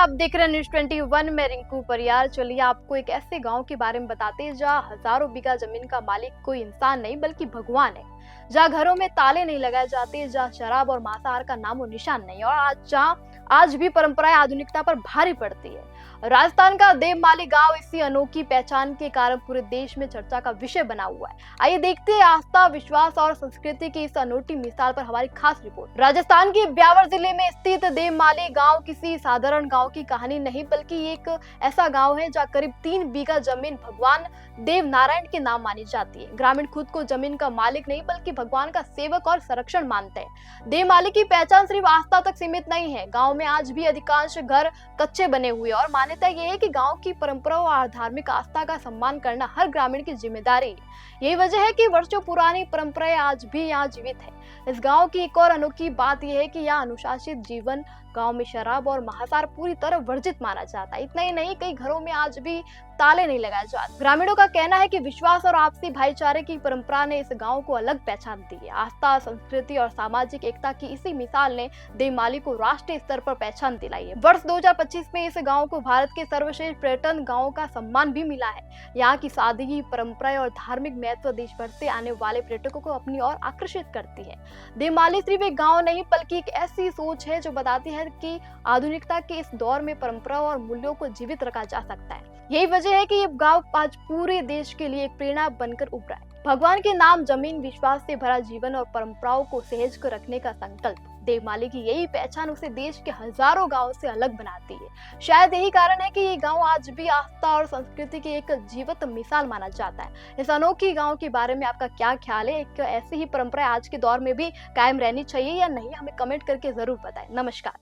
आप देख रहे हैं न्यूज़ 21 में रिंकू परियार। चलिए आपको एक ऐसे गांव के बारे में बताते हैं जहां हजारों बीघा जमीन का मालिक कोई इंसान नहीं बल्कि भगवान है। जहां घरों में ताले नहीं लगाए जाते, जहां शराब और मांसाहार का नामो निशान नहीं, और आज भी परंपराएं आधुनिकता पर भारी पड़ती है। राजस्थान का देवमाली गांव इसी अनोखी पहचान के कारण पूरे देश में चर्चा का विषय बना हुआ है। आइए देखते हैं आस्था, विश्वास और संस्कृति की इस अनोखी मिसाल पर हमारी खास रिपोर्ट। राजस्थान के ब्यावर जिले में स्थित देवमाली गांव किसी साधारण गांव की कहानी नहीं बल्कि एक ऐसा गांव है जहां करीब 3 बीघा जमीन भगवान देव नारायण के नाम मानी जाती है। ग्रामीण खुद को जमीन का मालिक नहीं बल्कि भगवान का सेवक और संरक्षण मानते हैं। देवमाली की पहचान सिर्फ आस्था तक सीमित नहीं है। गांव में आज भी अधिकांश घर कच्चे बने हुए और मान्यता यह है कि गांव की परंपराओं और धार्मिक आस्था का सम्मान करना हर ग्रामीण की जिम्मेदारी है। यही वजह है कि वर्षों पुरानी परंपराएं आज भी यहाँ जीवित है। इस गांव की एक और अनोखी बात यह है कि यहाँ अनुशासित जीवन, गांव में शराब और मांसाहार पूरी तरह वर्जित माना जाता है। इतना ही नहीं, कई घरों में आज भी ताले नहीं लगाए जाते। ग्रामीणों का कहना है कि विश्वास और आपसी भाईचारे की परंपरा ने इस गांव को अलग पहचान दी है। आस्था, संस्कृति और सामाजिक एकता की इसी मिसाल ने देवमाली को राष्ट्रीय स्तर पर पहचान दिलाई है। वर्ष 2025 में इस गांव को भारत के सर्वश्रेष्ठ पर्यटन गाँव का सम्मान भी मिला है। यहाँ की सादगी, परंपराएं और धार्मिक महत्व देश भर से आने वाले पर्यटकों को अपनी ओर आकर्षित करती है। देवमाली सिर्फ एक गाँव नहीं बल्कि एक ऐसी सोच है जो बताती है कि आधुनिकता के इस दौर में परंपराओं और मूल्यों को जीवित रखा जा सकता है। यही वजह है कि ये गांव आज पूरे देश के लिए एक प्रेरणा बनकर उभरा है। भगवान के नाम, जमीन, विश्वास से भरा जीवन और परंपराओं को सहेज कर रखने का संकल्प, देवमाली की यही पहचान उसे देश के हजारों गांवों से अलग बनाती है। शायद यही कारण है कि ये गांव आज भी आस्था और संस्कृति की एक जीवंत मिसाल माना जाता है। इस अनोखी गांव के बारे में आपका क्या ख्याल है? एक ऐसी ही परंपरा आज के दौर में भी कायम रहनी चाहिए या नहीं? हमें कमेंट करके जरूर बताएं। नमस्कार।